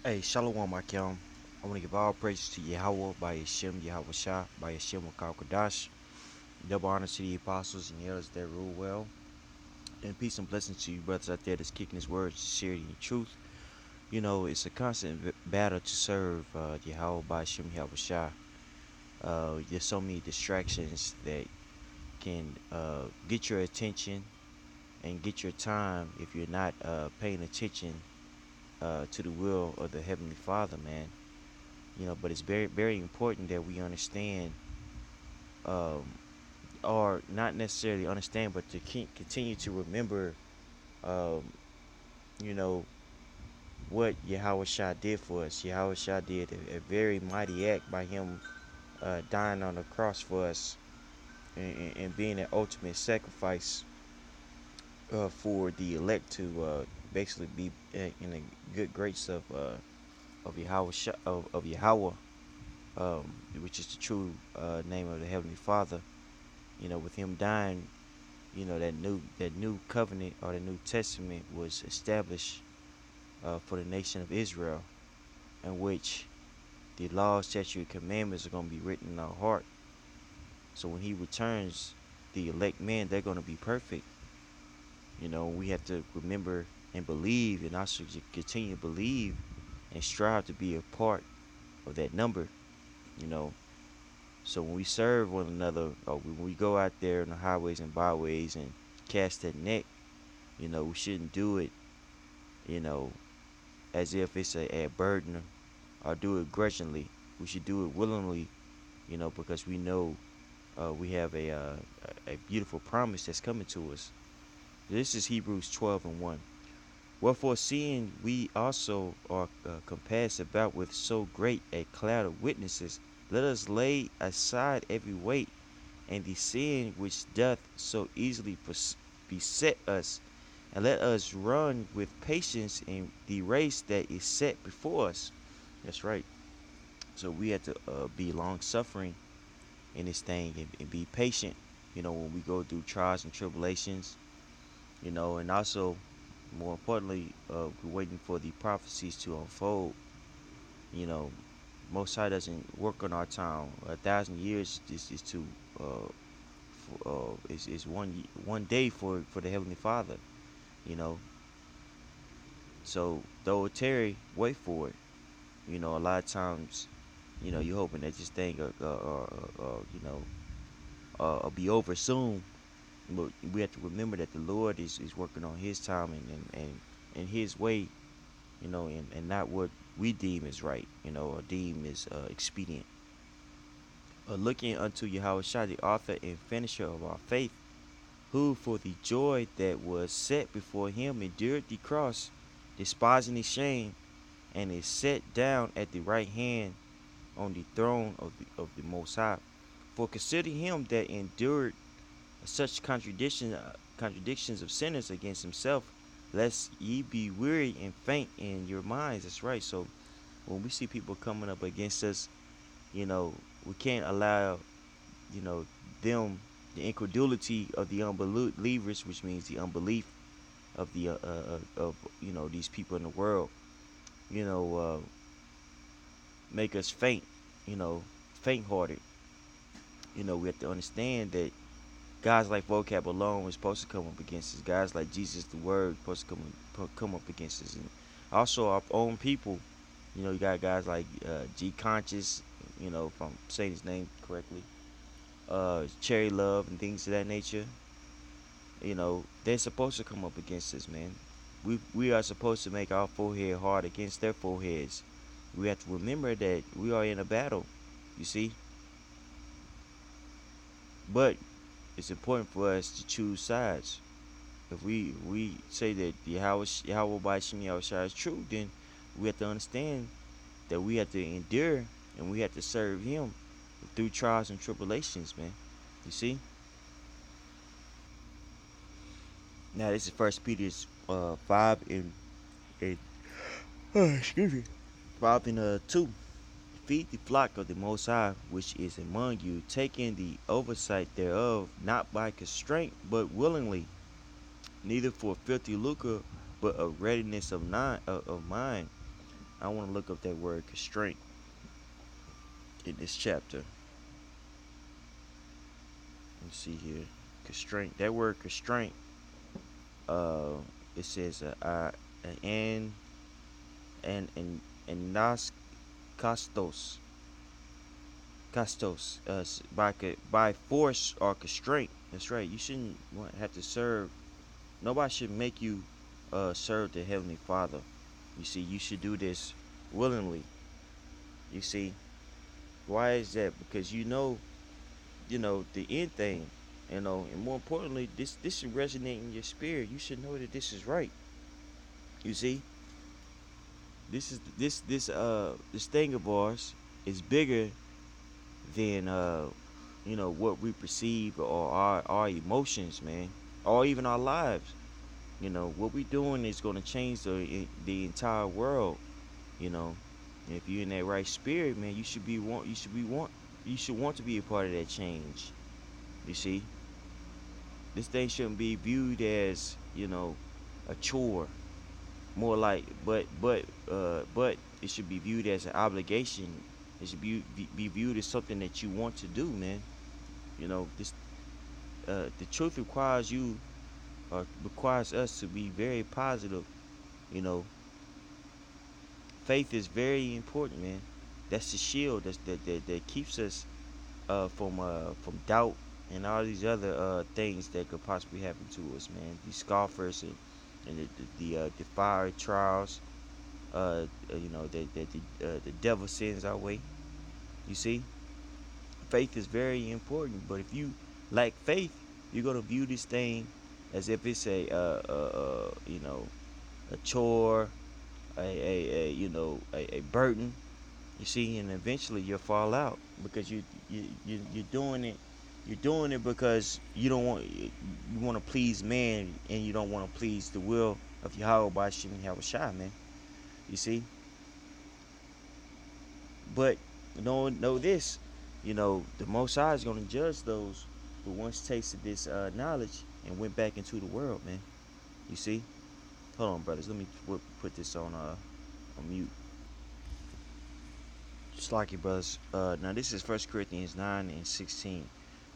Hey, Shalom Akim. I want to give all praises to Yahweh by Hashem, Yahweh Shah, by Hashem Wakal Kadash. Double honor to the apostles and the elders that rule well. And peace and blessings to you brothers out there that's kicking his words, sincerity and truth. You know, it's a constant battle to serve Yahweh by Hashem, Yahweh Shah. There's so many distractions that can get your attention and get your time if you're not paying attention to the will of the Heavenly Father, man. But it's very, very important that we understand, um, or not necessarily understand, but to continue to remember, um, you know, what Yahweh Shah did for us. Yahweh Shah did a very mighty act by him dying on the cross for us and being an ultimate sacrifice for the elect to basically be in the good grace of Yahweh of Yahweh, which is the true name of the Heavenly Father. With him dying, that new covenant or the New Testament was established for the nation of Israel, in which the laws, statutes, and commandments are going to be written in our heart. So when he returns, the elect men, they're going to be perfect. We have to remember and believe, and also continue to believe and strive to be a part of that number. You know, So when we serve one another, or when we go out there in the highways and byways and cast that net, we shouldn't do it, you know, as if it's a burden or do it grudgingly. We should do it willingly, because we know we have a beautiful promise that's coming to us. This is Hebrews 12 and 1. Wherefore, seeing we also are compassed about with so great a cloud of witnesses, let us lay aside every weight and the sin which doth so easily beset us, and let us run with patience in the race that is set before us. That's right. So we have to be long suffering in this thing and be patient. When we go through trials and tribulations. And also, more importantly, we're waiting for the prophecies to unfold. You know, Most High doesn't work on our time. 1,000 years is to is one day for the Heavenly Father. You know, so though it tarry, wait for it. A lot of times, you're hoping that this thing, be over soon. But we have to remember that the Lord is working on His time and His way. And not what we deem is right. Or deem is expedient. Looking unto Yahweh Shai, the author and finisher of our faith, who for the joy that was set before him endured the cross, despising the shame, and is set down at the right hand on the throne of the Most High. For consider him that endured such contradictions of sinners against himself, lest ye be weary and faint in your minds. That's right. So when we see people coming up against us, we can't allow, you know, them, the incredulity of the unbelievers, which means the unbelief of the of these people in the world, you know, make us faint, faint-hearted. We have to understand that guys like vocab alone is supposed to come up against us. Guys like Jesus the Word supposed to come up against us, and also our own people. You got guys like G Conscious, if I'm saying his name correctly, Cherry Love, and things of that nature. They're supposed to come up against us, man. We are supposed to make our forehead hard against their foreheads. We have to remember that we are in a battle, you see. But it's important for us to choose sides. If we say that Yahweh by Shem Yahushua is true, then we have to understand that we have to endure and we have to serve Him through trials and tribulations, man. You see. Now this is First Peter's 5 and excuse me, 5 and 2. Feed the flock of the Most High, which is among you, taking the oversight thereof, not by constraint, but willingly, neither for filthy lucre, but of readiness of mind, I want to look up that word constraint in this chapter. Let's see here. Constraint. That word constraint. Uh, it says and and nas castos by force or constraint. That's right. You shouldn't have to serve. Nobody should make you serve the Heavenly Father. You see, you should do this willingly. You see, why is that? Because you know the end thing. You know, and more importantly, this should resonate in your spirit. You should know that this is right. You see, this thing of ours is bigger than what we perceive or our emotions, man, or even our lives. You know what we doing is going to change the entire world. You know, and if you're in that right spirit, man, you should want to be a part of that change. You see, this thing shouldn't be viewed as a chore. More like, but it should be viewed as an obligation. It should be viewed as something that you want to do, man. You know, the truth requires us to be very positive. You know, faith is very important, man. That's the shield that keeps us from doubt and all these other things that could possibly happen to us, man. These scoffers and the fire trials, the devil sends our way. You see, faith is very important. But if you lack faith, you're gonna view this thing as if it's a chore, a burden. You see, and eventually you'll fall out because you're doing it. You're doing it because you want to please man and you don't want to please the will of Yahweh by Shem Yahushua, man. You see, but know this, the Most High is going to judge those who once tasted this knowledge and went back into the world, man. You see, hold on, brothers. Let me put this on mute. Just like it, brothers. Now this is 1 Corinthians 9:16.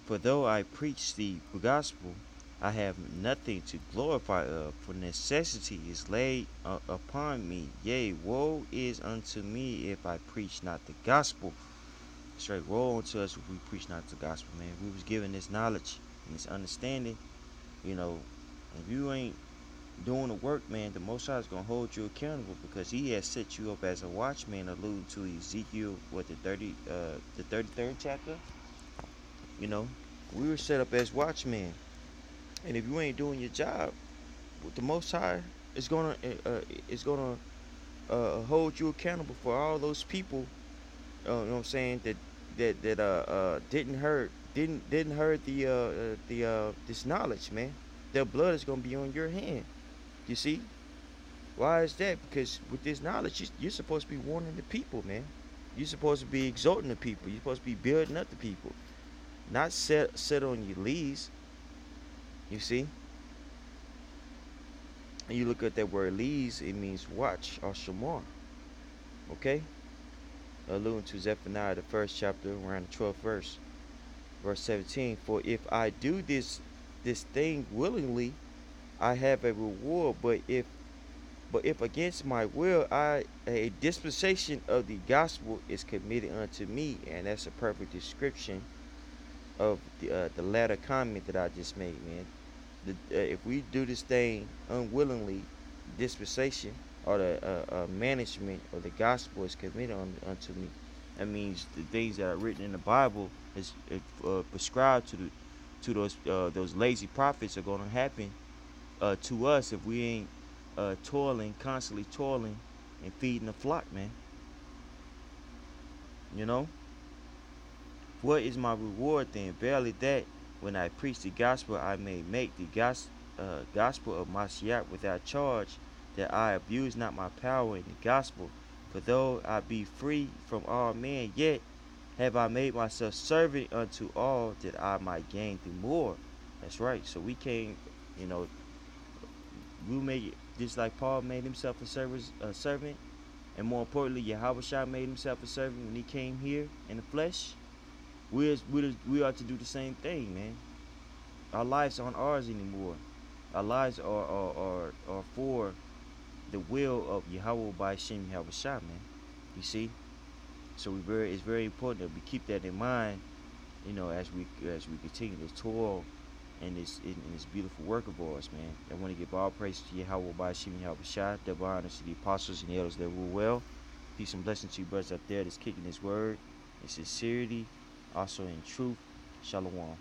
For though I preach the gospel, I have nothing to glorify of, for necessity is laid upon me. Yea, woe is unto me if I preach not the gospel. Straight woe unto us if we preach not the gospel, man. We was given this knowledge and this understanding. If you ain't doing the work, man, the Most High is gonna hold you accountable because He has set you up as a watchman, alluding to Ezekiel, the 33rd chapter. We were set up as watchmen, and if you ain't doing your job, the Most High is gonna hold you accountable for all those people. You know what I'm saying, that didn't hurt this knowledge, man. Their blood is gonna be on your hand. You see, why is that? Because with this knowledge, you're supposed to be warning the people, man. You're supposed to be exhorting the people. You're supposed to be building up the people. Not set on your lees. You see? And you look at that word lees, it means watch or shamar. Okay? Alluding to Zephaniah, the first chapter, around the 12th verse. Verse 17. For if I do this thing willingly, I have a reward. But if against my will, a dispensation of the gospel is committed unto me. And that's a perfect description of the latter comment that I just made, man. If we do this thing unwillingly, dispensation or the management of the gospel is committed unto me. That means the things that are written in the Bible is prescribed to those lazy prophets are going to happen to us if we ain't constantly toiling and feeding the flock, man. What is my reward then? Verily that, when I preach the gospel, I may make the gospel of Mashiach without charge, that I abuse not my power in the gospel. For though I be free from all men, yet have I made myself servant unto all, that I might gain the more. That's right. So we can't, we make it just like Paul made himself a servant. And more importantly, Yahweh Shah made himself a servant when he came here in the flesh. We are to do the same thing, man. Our lives aren't ours anymore. Our lives are for the will of Yahweh by Shem Yahweh Shah, man. You see? So it's very important that we keep that in mind, as we continue to toil in this beautiful work of ours, man. I want to give all praise to Yahweh by Shem Yahweh Shah, double honor to the apostles and the elders that rule well. Peace and blessings to you brothers out there that's kicking this word in sincerity, also in truth. Shalom.